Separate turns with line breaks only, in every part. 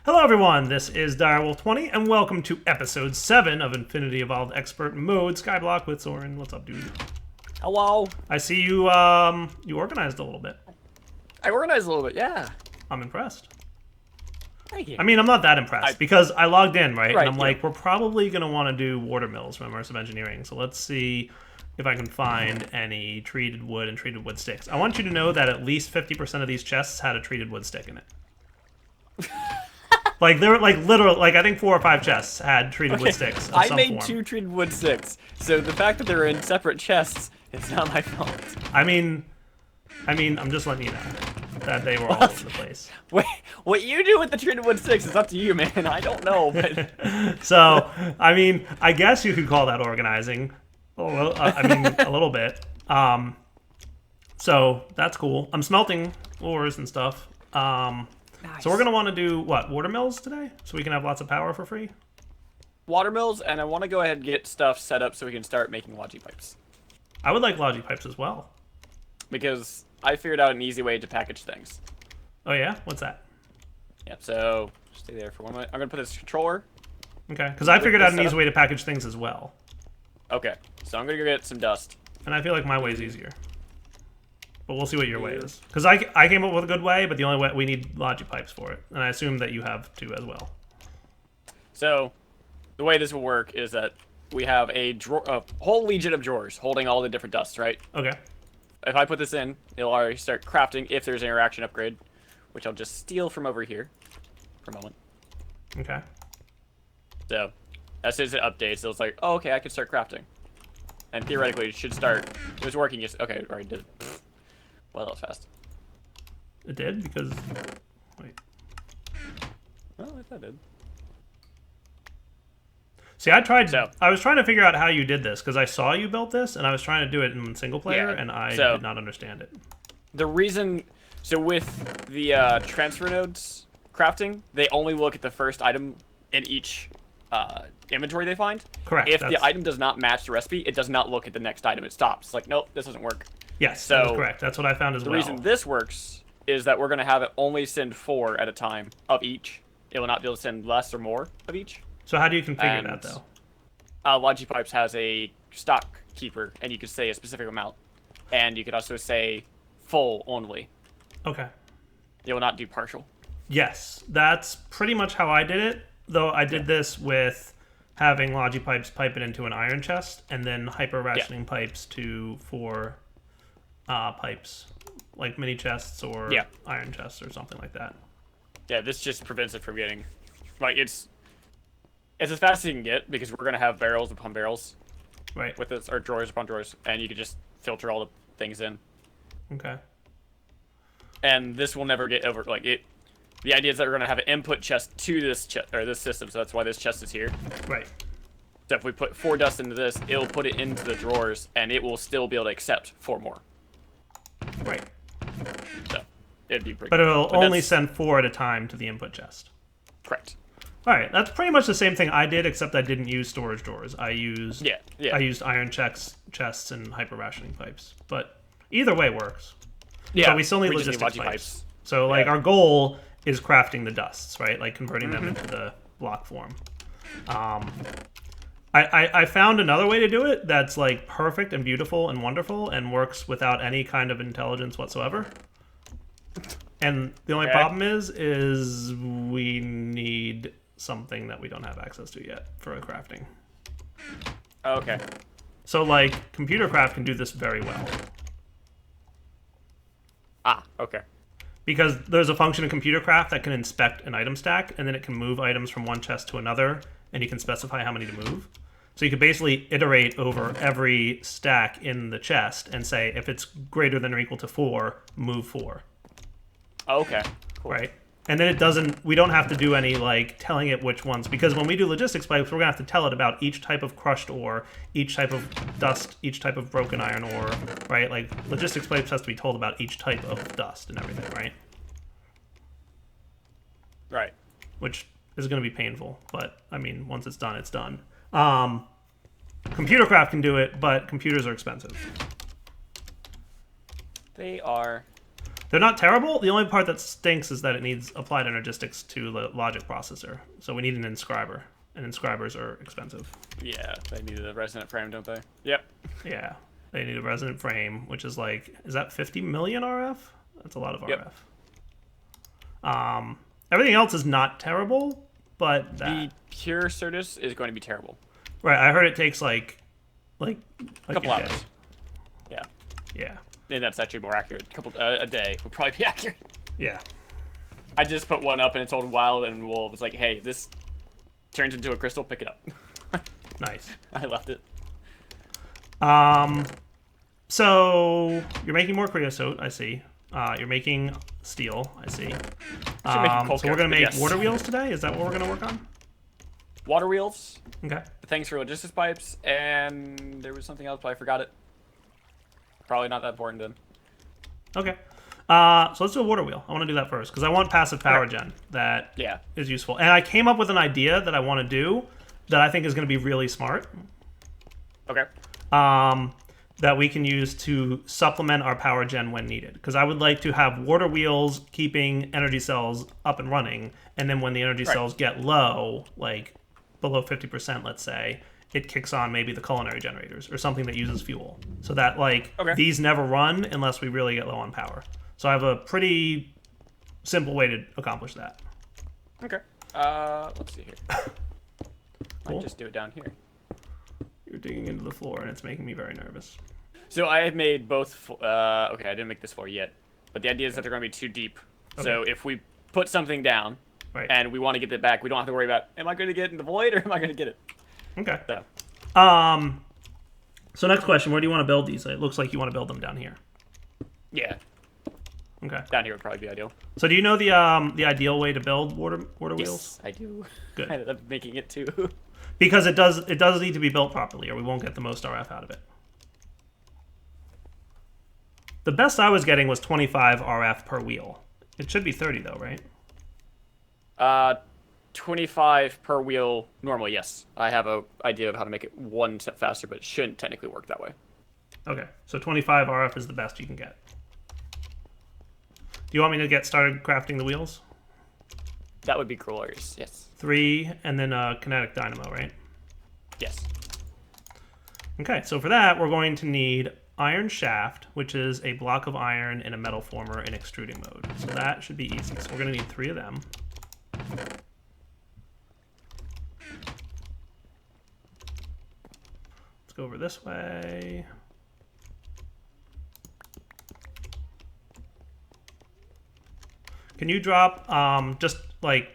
Hello everyone, this is Direwolf20, and welcome to episode 7 of Infinity Evolved Expert Mode Skyblock with Soren. What's up, dude?
Hello.
I see you, you organized a little bit.
I organized a little bit, yeah.
I'm impressed.
Thank you.
I mean, I'm not that impressed, because I logged in, right? And I'm
yeah.
like, we're probably going to want to do water mills from Immersive Engineering, so let's see if I can find any treated wood and treated wood sticks. I want you to know that at least 50% of these chests had a treated wood stick in it. Like, there were, like, literal, like, I think 4 or 5 chests had treated wood sticks of
I
some
made
form.
2 treated wood sticks, so the fact that they're in separate chests, it's not my fault.
I mean, I'm just letting you know that they were all over the place.
Wait, what you do with the treated wood sticks is up to you, man. I don't know, but...
So, I mean, I guess you could call that organizing. I mean, a little bit. So, that's cool. I'm smelting ores and stuff.
Nice.
So we're going to want to do, what, water mills today? So we can have lots of power for free?
Water mills, and I want to go ahead and get stuff set up so we can start making logi pipes.
I would like logi pipes as well.
Because I figured out an easy way to package things.
Oh yeah? What's that?
Yep, so stay there for 1 minute. I'm going to put this controller.
Okay, because I figured out an easy way to package things as well.
Okay, so I'm going to go get some dust.
And I feel like my way's easier. But we'll see what your way is. Because I came up with a good way, but the only way, we need logi pipes for it. And I assume that you have two as well.
So, the way this will work is that we have a whole legion of drawers holding all the different dusts, right?
Okay.
If I put this in, it'll already start crafting if there's an interaction upgrade, which I'll just steal from over here for a moment.
Okay.
So, as soon as it updates, it's like, oh, okay, I can start crafting. And theoretically, it should start. It was working. Okay, it already did. Well, that was fast.
It did? Because... Wait.
Well, I thought it did.
See, I was trying to figure out how you did this, because I saw you built this, and I was trying to do it in single player, and I did not understand it.
The reason... So with the transfer nodes crafting, they only look at the first item in each inventory they find.
Correct.
If the item does not match the recipe, it does not look at the next item. It stops. It's like, nope, this doesn't work.
Yes,
so
that is correct. That's what I found as well.
The reason this works is that we're going to have it only send 4 at a time of each. It will not be able to send less or more of each.
So how do you configure that, though?
Logipipes has a stock keeper, and you could say a specific amount. And you could also say full only.
Okay.
It will not do partial.
Yes, that's pretty much how I did it, though I did this with having logipipes pipe it into an iron chest, and then hyper-rationing pipes to 4 pipes, like mini chests or iron chests or something like that.
Yeah, this just prevents it from getting... Like, it's as fast as you can get, because we're going to have barrels upon barrels.
Right.
With this, or drawers upon drawers, and you can just filter all the things in.
Okay.
And this will never get over... Like, it... The idea is that we're going to have an input chest to this this system, so that's why this chest is here.
Right.
So if we put 4 dust into this, it'll put it into the drawers, and it will still be able to accept 4 more.
Right.
So, it'd be pretty
But it'll only send 4 at a time to the input chest.
Correct.
Alright, that's pretty much the same thing I did, except I didn't use storage drawers. I used I used iron chests and hyper-rationing pipes. But either way works.
Yeah,
but we still need logistics pipes.
pipes.
So, like, our goal is crafting the dusts, right? Like, converting them into the block form. I found another way to do it that's, like, perfect and beautiful and wonderful and works without any kind of intelligence whatsoever. And the only problem is we need something that we don't have access to yet for crafting.
Okay.
So, like, computer craft can do this very well.
Ah, okay.
Because there's a function in computer craft that can inspect an item stack, and then it can move items from one chest to another, and you can specify how many to move. So you could basically iterate over every stack in the chest and say, if it's greater than or equal to 4, move 4.
Okay, cool.
Right? And then we don't have to do any, like, telling it which ones, because when we do logistics pipes, we're going to have to tell it about each type of crushed ore, each type of dust, each type of broken iron ore, right? Like, logistics pipes has to be told about each type of dust and everything, right?
Right.
Which is going to be painful, but, I mean, once it's done, it's done. Computer craft can do it, but computers are expensive.
They are.
They're not terrible. The only part that stinks is that it needs applied energistics to the logic processor. So we need an inscriber, and inscribers are expensive.
Yeah, they need a resonant frame, don't they? Yep.
Yeah, they need a resonant frame, which is like, is that 50 million RF? That's a lot of RF. Yep. Everything else is not terrible, but
the pure Certus is going to be terrible.
Right, I heard it takes like
a couple hours. Yeah.
Yeah.
And that's actually more accurate. A day would probably be accurate.
Yeah.
I just put one up and it told Wild and Wolf was like, hey, this turns into a crystal, pick it up.
Nice.
I left it.
So you're making more creosote, I see. You're making steel, I see. So we're gonna make water wheels today? Is that what we're gonna work on?
Water wheels.
Okay.
Thanks for logistics pipes, and there was something else, but I forgot it. Probably not that important then.
Okay. So let's do a water wheel. I want to do that first because I want passive power gen that is useful. And I came up with an idea that I want to do that I think is going to be really smart.
Okay.
That we can use to supplement our power gen when needed. Because I would like to have water wheels keeping energy cells up and running, and then when the energy cells get low, like below 50%, let's say, it kicks on maybe the culinary generators or something that uses fuel. So that these never run unless we really get low on power. So I have a pretty simple way to accomplish that.
Okay. Let's see here.
Cool.
Might just do it down here.
You're digging into the floor and it's making me very nervous.
So I have made both. Okay, I didn't make this floor yet, but the idea is that they're going to be too deep. Okay. So if we put something down and we want to get it back, we don't have to worry about, am I going to get in the void or am I going to get it?
Okay.
So.
So next question, where do you want to build these? It looks like you want to build them down here.
Yeah.
Okay.
Down here would probably be ideal.
So do you know the ideal way to build water wheels?
Yes, I do.
Good.
I ended up making it too.
Because it does need to be built properly, or we won't get the most RF out of it. The best I was getting was 25 RF per wheel. It should be 30 though, right?
25 per wheel normally, yes. I have an idea of how to make it one step faster, but it shouldn't technically work that way.
Okay, so 25 RF is the best you can get. Do you want me to get started crafting the wheels?
That would be glorious, yes.
3, and then a kinetic dynamo, right?
Yes.
Okay, so for that, we're going to need iron shaft, which is a block of iron in a metal former in extruding mode. So that should be easy. So we're going to need 3 of them. Let's go over this way. Can you drop just like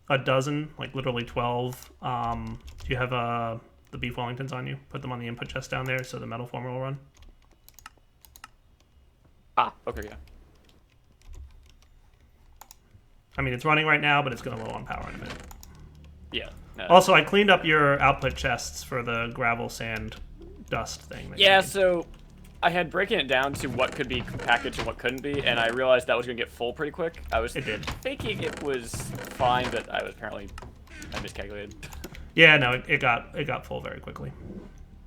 a dozen, like literally 12? Do you have the beef Wellingtons on you? Put them on the input chest down there so the metal former will run.
Ah, okay, yeah.
I mean, it's running right now, but it's going to low on power in a minute.
Yeah. No.
Also, I cleaned up your output chests for the gravel, sand, dust thing.
Yeah, so I had breaking it down to what could be packaged and what couldn't be, and I realized that was going to get full pretty quick. I was thinking it was fine, but I miscalculated.
Yeah, no, it got full very quickly.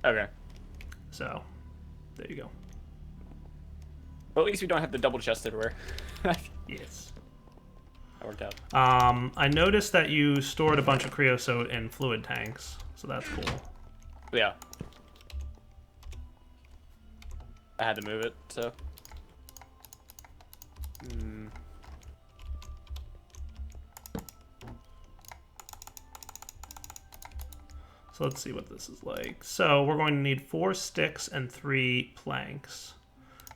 Okay.
So, there you go.
Well, at least we don't have the double chest everywhere.
Yes.
That worked out.
I noticed that you stored a bunch of creosote in fluid tanks, so that's cool.
Yeah. I had to move it, so.
So let's see what this is like. So we're going to need 4 sticks and 3 planks,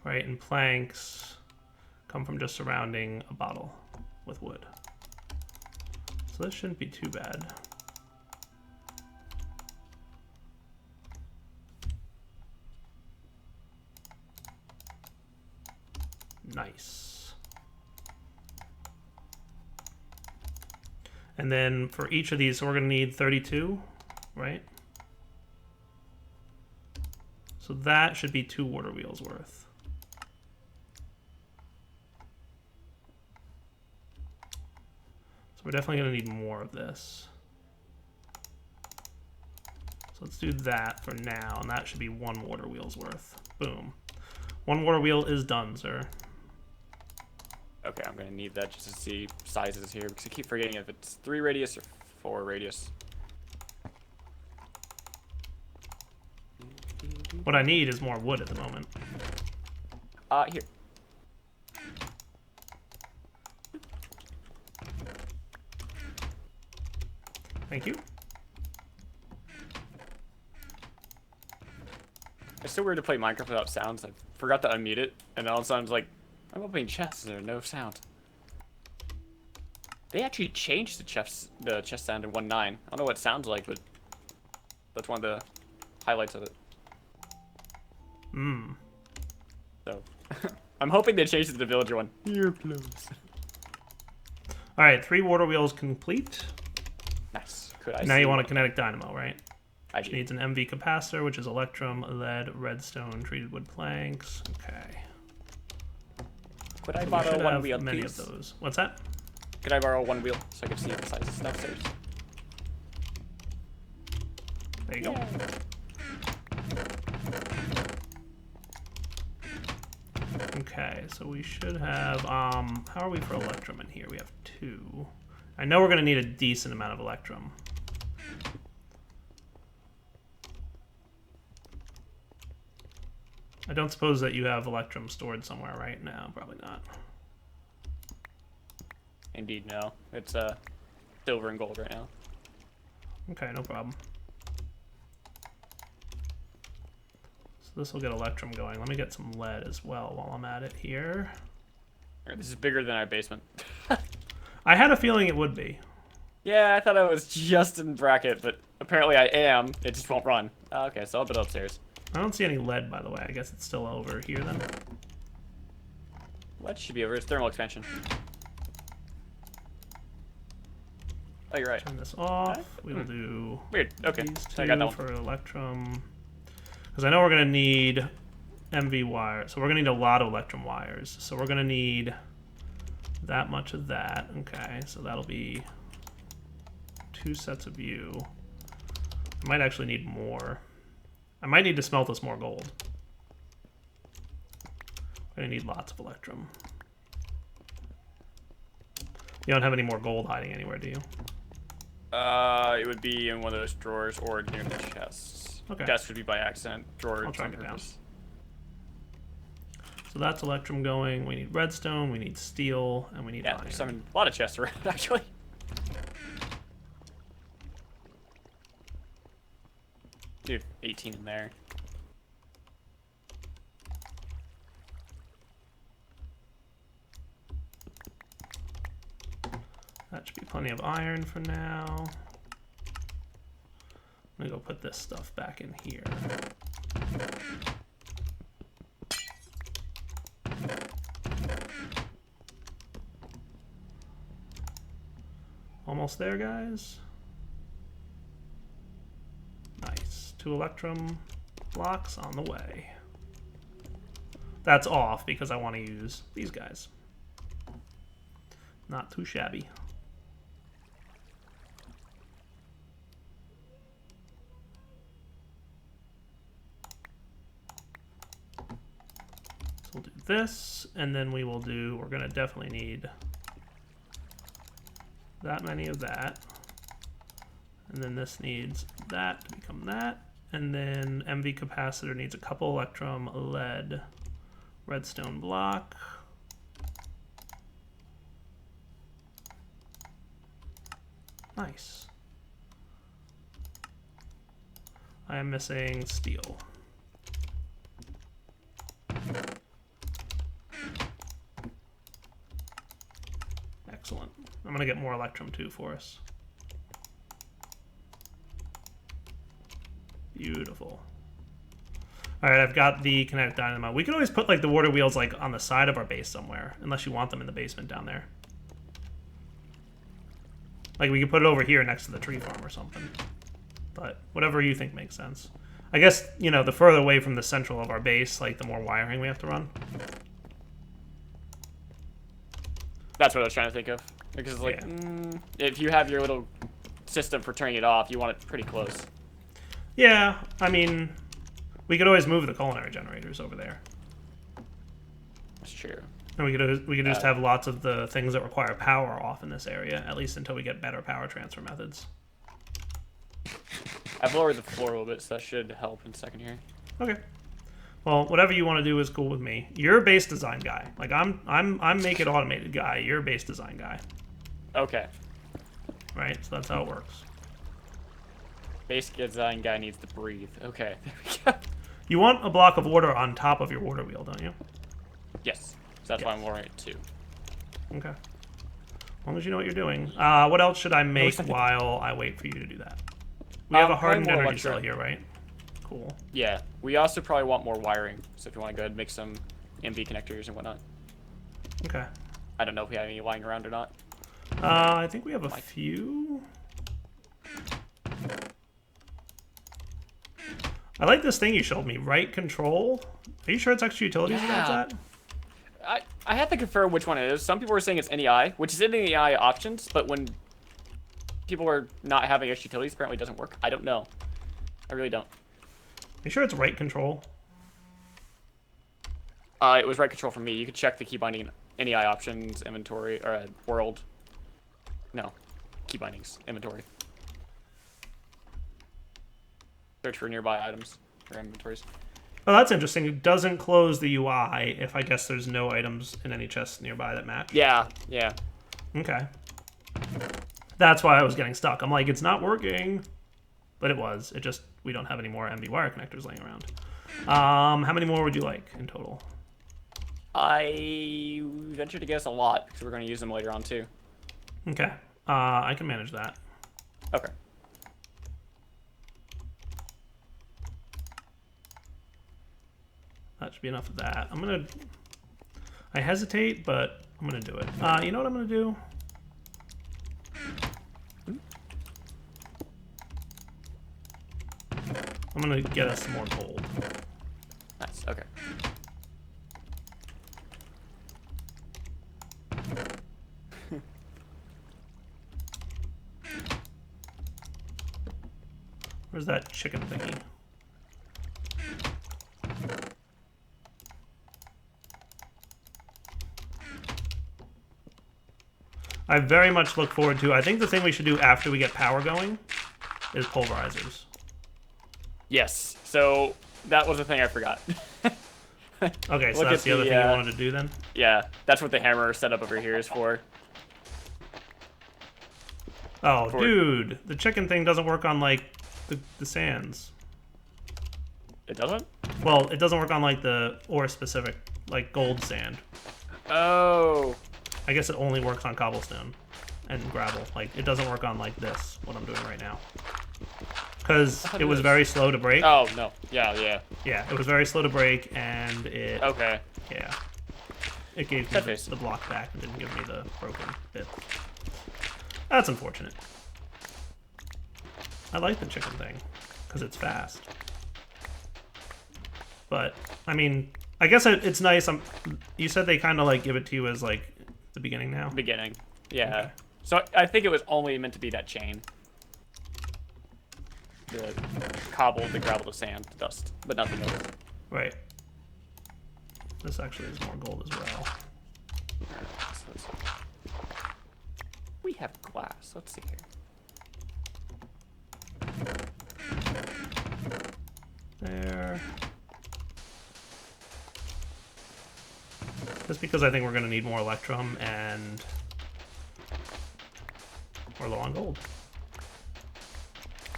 right? And planks come from just surrounding a bottle with wood. So this shouldn't be too bad. Nice. And then for each of these, so we're going to need 32, right? So that should be 2 water wheels worth. So we're definitely going to need more of this. So let's do that for now, and that should be 1 water wheel's worth. Boom. 1 water wheel is done, sir.
Okay, I'm gonna need that just to see sizes here because I keep forgetting if it's 3 radius or 4 radius.
What I need is more wood at the moment.
Here.
Thank you.
It's so weird to play Minecraft without sounds. I forgot to unmute it, and all of a sudden I was like, I'm opening chests and there's no sound. They actually changed the chest sound in 1.9. I don't know what it sounds like, but that's one of the highlights of it.
Hmm.
So, I'm hoping they changed it to the villager one. Here, close.
All right, 3 water wheels complete.
Nice. Could I
now
see
you want a
one?
kinetic dynamo, right?
I
Which
do.
needs an MV capacitor, which is electrum, lead, redstone, treated wood planks. Okay.
Could I
We
borrow
should
one
have
wheel,
many
please?
of those. What's that?
Could I borrow 1 wheel so I can see the sizes downstairs?
There you go. Okay, so we should have, how are we for electrum in here? We have 2. I know we're going to need a decent amount of electrum. I don't suppose that you have electrum stored somewhere right now. Probably not.
Indeed, no. It's silver and gold right now.
Okay, no problem. So this will get electrum going. Let me get some lead as well while I'm at it here.
Alright, this is bigger than our basement.
I had a feeling it would be.
Yeah, I thought I was just in bracket, but apparently I am. It just won't run. Okay, so I'll build upstairs.
I don't see any lead, by the way. I guess it's still over here then.
Lead should be over. It's thermal expansion. Oh, you're right.
Turn this off. We will do
Weird. Okay,
these
so I got that
2
one.
for electrum. Because I know we're going to need MV wire. So we're going to need a lot of electrum wires. So we're going to need that much of that. Okay, so that'll be 2 sets of you. I might actually need more. I might need to smelt us more gold. I'm going to need lots of electrum. You don't have any more gold hiding anywhere, do you?
It would be in one of those drawers or near the chests.
Okay.
Desk would be by accident. Drawer.
I'll track it down. So that's electrum going. We need redstone, we need steel, and we need iron.
There's a lot of chests around actually. Dude, 18 in there.
That should be plenty of iron for now. I'm gonna go put this stuff back in here. Almost there, guys. Nice. 2 electrum blocks on the way. That's off because I want to use these guys. Not too shabby. So we'll do this, and then we will do, we're going to definitely need that many of that. And then this needs that to become that. And then MV capacitor needs a couple electrum, lead, redstone block. Nice. I am missing steel. Excellent. I'm going to get more electrum too for us. Beautiful. All right, I've got the kinetic dynamo. We could always put like the water wheels like on the side of our base somewhere, unless you want them in the basement down there. Like we could put it over here next to the tree farm or something. But whatever you think makes sense. I guess, you know, the further away from the central of our base, like the more wiring we have to run.
That's what I was trying to think of. Because like, if you have your little system for turning it off, you want it pretty close.
Yeah, I mean, we could always move the culinary generators over there.
That's true.
And we could just have lots of the things that require power off in this area, at least until we get better power transfer methods.
I've lowered the floor a little bit, so that should help in a second here.
Okay. Well, whatever you want to do is cool with me. You're a base design guy. Like I'm make it automated guy. You're a base design guy.
Okay.
Right. So that's how it works.
Base design guy needs to breathe. Okay. There we go.
You want a block of water on top of your water wheel, don't you?
Yes. So that's why I'm lowering it too.
Okay. As long as you know what you're doing. What else should I make while I wait for you to do that? We have a hardened energy cell here, right? Cool.
Yeah. We also probably want more wiring. So if you want to go ahead and make some MV connectors and whatnot.
Okay.
I don't know if we have any lying around or not.
I think we have a few. I like this thing you showed me. Right control. Are you sure it's extra utilities about that?
I have to confirm which one it is. Some people were saying it's NEI, which is in the NEI options, but when people are not having extra utilities, apparently it doesn't work. I don't know. I really don't.
Are you sure it's right control?
It was right control for me. You could check the key binding NEI options, inventory, or world. No. Key bindings, inventory. Search for nearby items or inventories.
Oh, that's interesting. It doesn't close the UI if I guess there's no items in any chests nearby that match.
Yeah, yeah.
Okay. That's why I was getting stuck. I'm like, it's not working. But it was. It just, we don't have any more MV wire connectors laying around. How many more would you like in total?
I venture to guess a lot because we're going to use them later on too.
Okay. I can manage that.
Okay.
That should be enough of that. I hesitate, but I'm gonna do it. You know what I'm gonna do? I'm gonna get us some more gold.
Nice, okay.
Where's that chicken thingy? I very much look forward to. I think the thing we should do after we get power going is pulverizers.
Yes. So that was the thing I forgot.
Okay, so that's the other thing you wanted to do then?
Yeah, that's what the hammer setup over here is for.
Oh, dude, the chicken thing doesn't work on like the sands.
It doesn't?
Well, it doesn't work on like the ore specific, like gold sand.
Oh.
I guess it only works on cobblestone and gravel. Like, it doesn't work on like this, what I'm doing right now. Because it was very slow to break.
Oh, no. Yeah, yeah.
Yeah, it was very slow to break, and it...
Okay.
Yeah. It gave me the block back and didn't give me the broken bit. That's unfortunate. I like the chicken thing, because it's fast. But, I mean, I guess it's nice. You said they kind of like give it to you as like the beginning now?
Beginning, yeah.
Okay.
So I think it was only meant to be that chain. The cobble, the gravel, the sand, the dust, but nothing else.
Right. This actually is more gold as well.
We have glass. Let's see here.
There. Just because I think we're going to need more electrum and we're low on gold.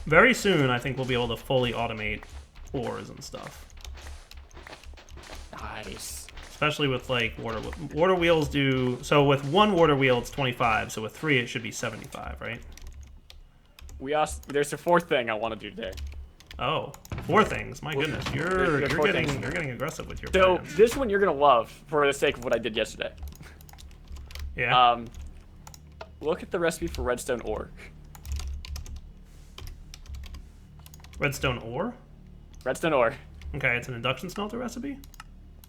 Very soon, I think we'll be able to fully automate ores and stuff.
Nice.
Especially with like water wheels do. So with one water wheel, it's 25. So with 3, it should be 75, right?
There's a fourth thing I want to do today.
Oh, 4 things. My goodness, you're getting aggressive with your plans.
So this one you're gonna love for the sake of what I did yesterday.
Yeah.
Look at the recipe for redstone ore.
Redstone ore?
Redstone ore.
Okay, it's an induction smelter recipe?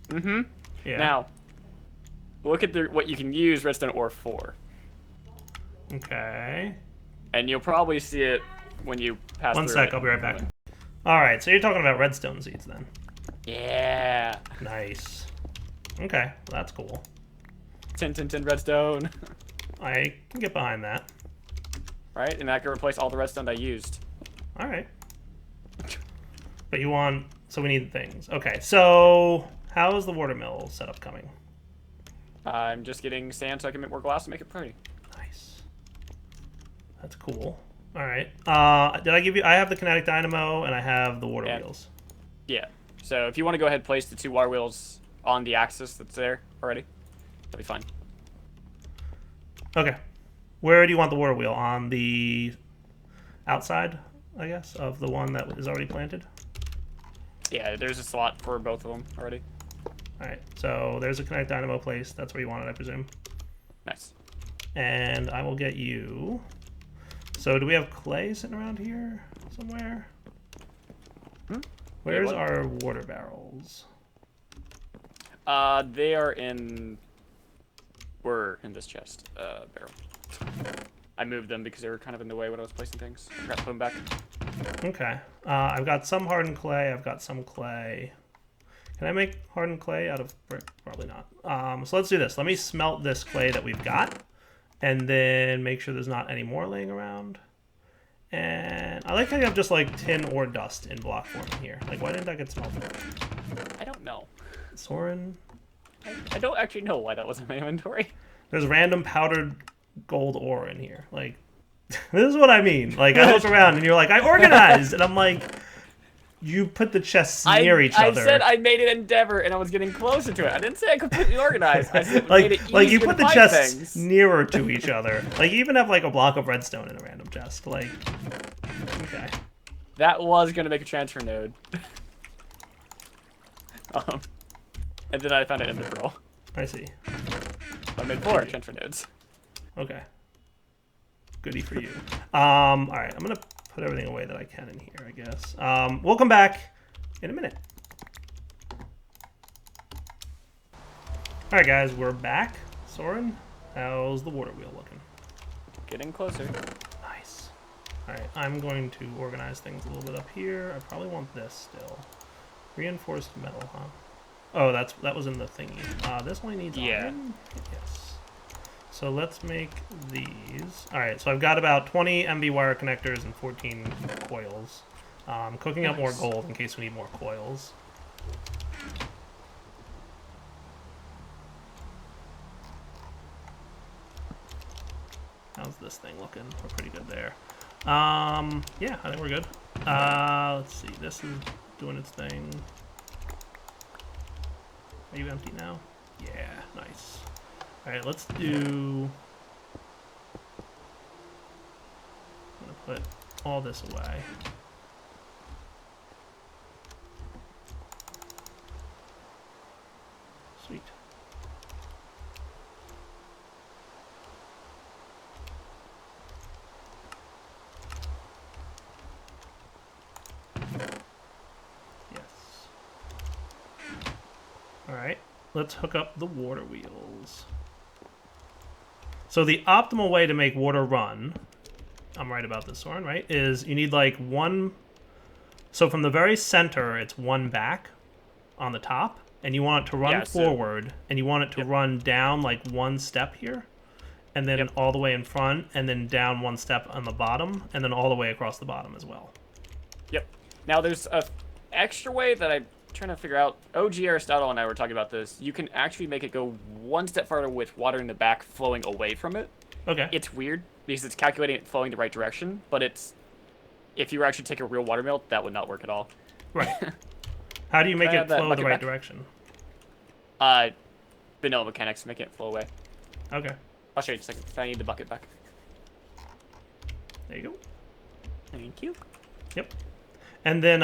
Mm-hmm.
Yeah.
Now, look at what you can use redstone ore for.
Okay.
And you'll probably see it when you pass through.
One sec, I'll be right back. Alright, so you're talking about redstone seeds then?
Yeah.
Nice. Okay, well, that's cool.
tin redstone.
I can get behind that.
Right, and that can replace all the redstone I used.
All right. But you want... So we need things. Okay, so how is the watermill setup coming?
I'm just getting sand so I can make more glass and make it pretty.
Nice. That's cool. All right. Did I give you... I have the kinetic dynamo and I have the water wheels.
Yeah. So if you want to go ahead and place the 2 water wheels on the axis that's there already, that'll be fine.
Okay. Where do you want the water wheel? On the outside, I guess, of the one that is already planted?
Yeah, there's a slot for both of them already.
Alright, so there's a kinetic dynamo place. That's where you want it, I presume.
Nice.
And I will get you... So do we have clay sitting around here somewhere? Where's our water barrels?
They are in... Were in this chest barrel. I moved them because they were kind of in the way when I was placing things. I forgot to put them back.
Okay. I've got some hardened clay. I've got some clay. Can I make hardened clay out of brick? Probably not. So let's do this. Let me smelt this clay that we've got. And then make sure there's not any more laying around. And I like how you have just like tin or dust in block form in here. Like, why didn't that get smelted?
I don't know.
Soren?
I don't actually know why that was in my inventory.
There's random powdered gold ore in here. Like, this is what I mean. Like, I look around and you're like, I organized! And I'm like, you put the chests near each other.
I said I made an endeavor and I was getting closer to it. I didn't say I completely organized. I said
like,
made it
like you
easier
put
to
the
find
chests
things.
nearer to each other. Like, you even have like a block of redstone in a random chest. Like, okay.
That was going to make a transfer node. And then I found an ender pearl.
I see.
I made 4 transfer nodes.
Okay. Goodie for you. Alright, I'm gonna put everything away that I can in here, I guess. We'll come back in a minute. Alright guys, we're back. Soren, how's the water wheel looking?
Getting closer.
Nice. Alright, I'm going to organize things a little bit up here. I probably want this still. Reinforced metal, huh? Oh, that was in the thingy. This only needs iron? Yes. So let's make these. Alright, so I've got about 20 MV wire connectors and 14 coils. I'm cooking up more gold in case we need more coils. How's this thing looking? We're pretty good there. Yeah, I think we're good. Let's see. This is doing its thing. Are you empty now? Yeah, nice. Alright, let's do... I'm gonna put all this away. Sweet. Yes. Alright, let's hook up the water wheels. So the optimal way to make water run, I'm right about this, Soren, right? Is you need like one... So from the very center, it's one back on the top, and you want it to run forward, and you want it to run down like one step here, and then all the way in front, and then down one step on the bottom, and then all the way across the bottom as well.
Yep. Now there's a extra way that I'm trying to figure out. OG Aristotle and I were talking about this. You can actually make it go one step farther with water in the back flowing away from it.
Okay.
It's weird because it's calculating it flowing the right direction, but it's... If you were actually take a real water mill, that would not work at all.
Right. How do you make it flow the right direction?
Vanilla mechanics make it flow away.
Okay.
I'll show you in a second. I need the bucket back.
There you go.
Thank you.
Yep. And then,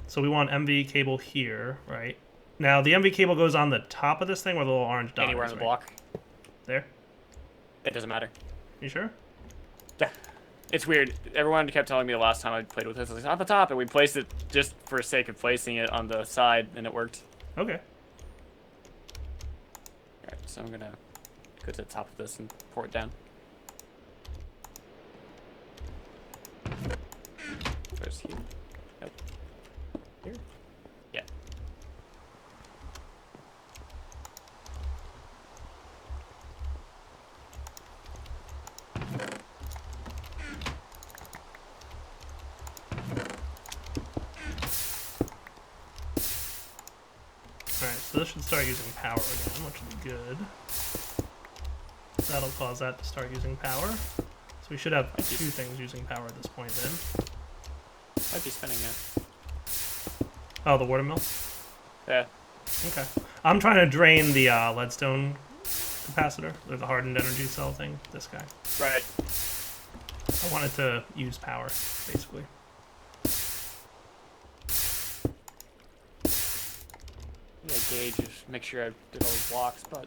so we want MV cable here, right? Now, the MV cable goes on the top of this thing where the little orange dot
Anywhere
is,
on the
right?
block.
There?
It doesn't matter.
You sure?
Yeah. It's weird. Everyone kept telling me the last time I played with this, I was like, on the top, and we placed it just for sake of placing it on the side, and it worked.
Okay.
Alright, so I'm gonna go to the top of this and pour it down. Where's here? Nope. Here? Yeah.
so this should start using power again, which will be good. That'll cause that to start using power. So we should have 2 things using power at this point then.
Might be spinning it.
Oh, the water mill?
Yeah.
Okay. I'm trying to drain the leadstone capacitor, or the hardened energy cell thing. This guy.
Right.
I wanted to use power, basically.
Yeah, gauge, just make sure I did all the blocks, but...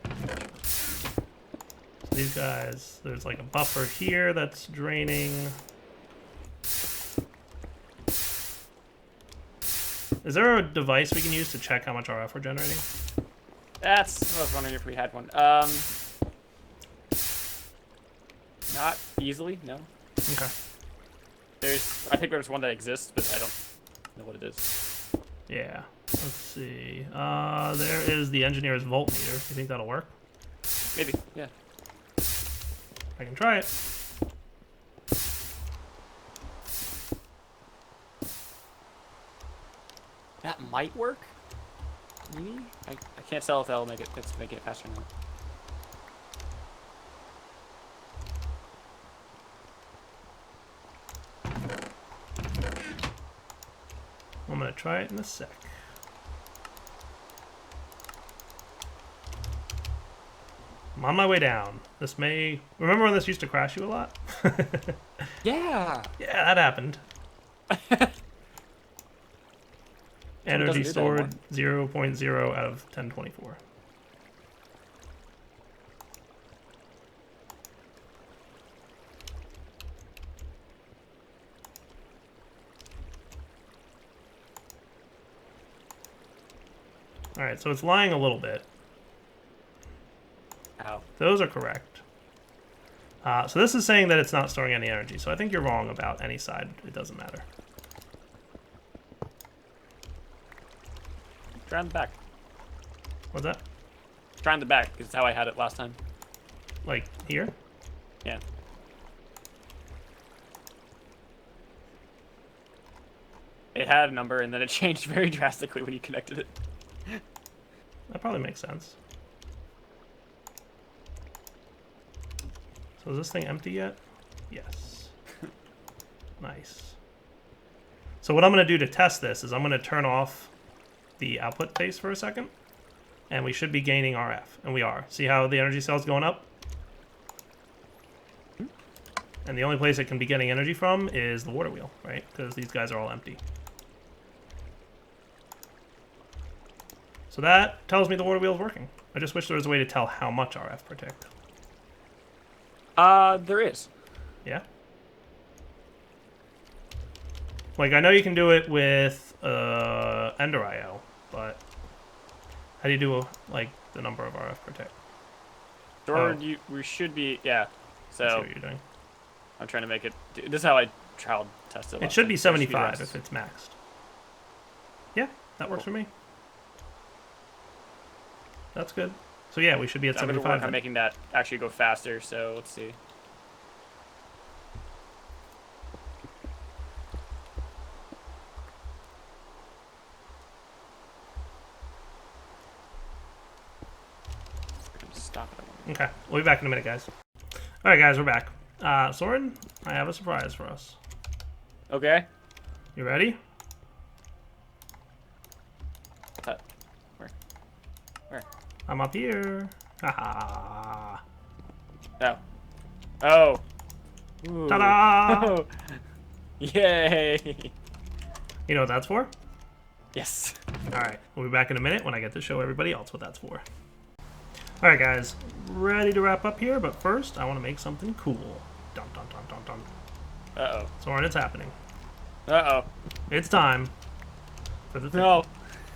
So these guys, there's like a buffer here that's draining. Is there a device we can use to check how much RF we're generating?
That's what I was wondering if we had one. Not easily, no.
Okay.
I think there's one that exists, but I don't know what it is.
Yeah. Let's see. There is the engineer's voltmeter. You think that'll work?
Maybe, yeah.
I can try it.
That might work. Maybe? I can't tell if that'll make it faster or not.
I'm gonna try it in a sec. I'm on my way down. This may... Remember when this used to crash you a lot?
Yeah!
Yeah, that happened. Energy stored 0.0 out of 1024. Alright, so it's lying a little bit.
Ow.
Those are correct. So this is saying that it's not storing any energy, so I think you're wrong about any side. It doesn't matter.
Try on the back.
What's that?
Try on the back, because it's how I had it last time.
Like, here?
Yeah. It had a number, and then it changed very drastically when you connected it.
That probably makes sense. So is this thing empty yet? Yes. Nice. So what I'm going to do to test this is I'm going to turn off the output face for a second, and we should be gaining RF, and we are. See how the energy cell's going up? And the only place it can be getting energy from is the water wheel, right? Because these guys are all empty. So that tells me the water wheel is working. I just wish there was a way to tell how much RF per tick.
There is.
Yeah? Like, I know you can do it with Ender IO, but how do you do, like, the number of RF per tick?
Or we should be, yeah. So,
I see what you're doing.
I'm trying to make it, this is how I trial tested it.
It should be 75 if it's maxed. Yeah, that works for me. That's good. So yeah, we should be at 75.
I'm going to work on making that actually go faster, so let's see. Stop it.
Okay, we'll be back in a minute, guys. Alright, guys, we're back. Soren, I have a surprise for us.
Okay.
You ready?
Where?
I'm up here. Haha.
Oh. Oh.
Ta-da!
Yay!
You know what that's for?
Yes.
Alright, we'll be back in a minute when I get to show everybody else what that's for. Alright, guys, ready to wrap up here, but first, I want to make something cool. Dun dun dun dun dun.
Uh-oh.
Soren, it's happening.
Uh-oh.
It's time for the thing.
No.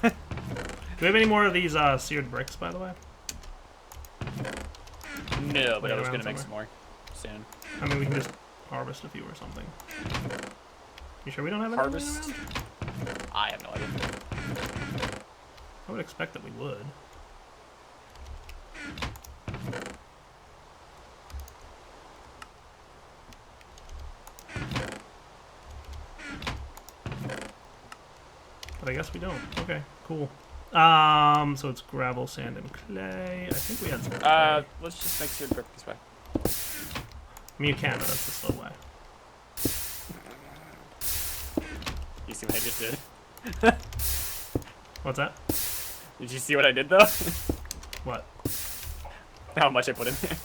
Do we have any more of these seared bricks, by the way?
No, but I was going to make some more soon.
I mean, we can just harvest a few or something. You sure we don't have any
harvest? I have no idea.
I would expect that we would. But I guess we don't. Okay, cool. So it's gravel, sand, and clay. I think we had some clay.
Let's just make seared brick this way.
I mean, you can, but that's the slow way.
You see what I just did?
What's that?
Did you see what I did, though?
What?
How much I put in there.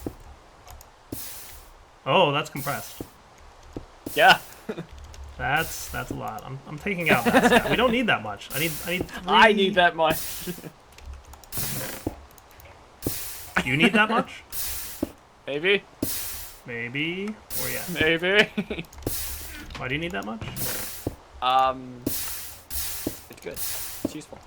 Oh, that's compressed.
Yeah.
That's a lot. I'm taking out that stuff. We don't need that much. I need 3.
I need that much.
You need that much?
Maybe.
Maybe. Or yes.
Maybe.
Why do you need that much?
It's good. It's useful.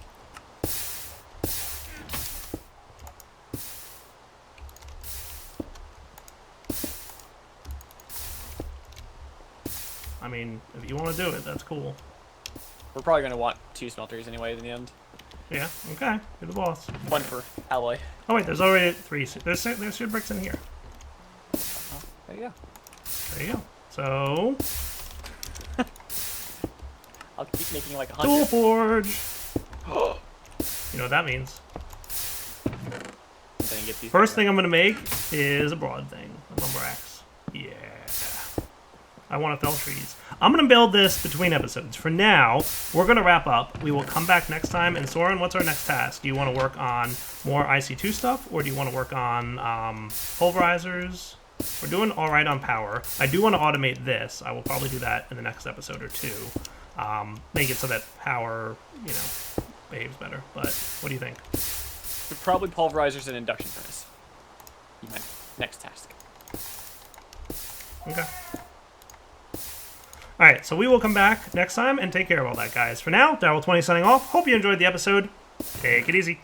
I mean, if you want to do it, that's cool.
We're probably going to want 2 smelters anyway in the end.
Yeah, okay. You're the boss.
1 for alloy.
Oh wait, there's already 3. There's seared bricks in here.
Oh, there you go.
There you go. So...
I'll keep making like 100.
Tool forge! You know what that means. First thing I'm going to make is a broad thing. A lumber axe. Yeah. I want to fell trees. I'm going to build this between episodes. For now, we're going to wrap up. We will come back next time. And Soren, what's our next task? Do you want to work on more IC2 stuff? Or do you want to work on pulverizers? We're doing all right on power. I do want to automate this. I will probably do that in the next episode or 2. Make it so that power, behaves better. But what do you think?
Probably pulverizers and induction furnace. My next task.
Okay. Alright, so we will come back next time and take care of all that, guys. For now, Daryl20 signing off. Hope you enjoyed the episode. Take it easy.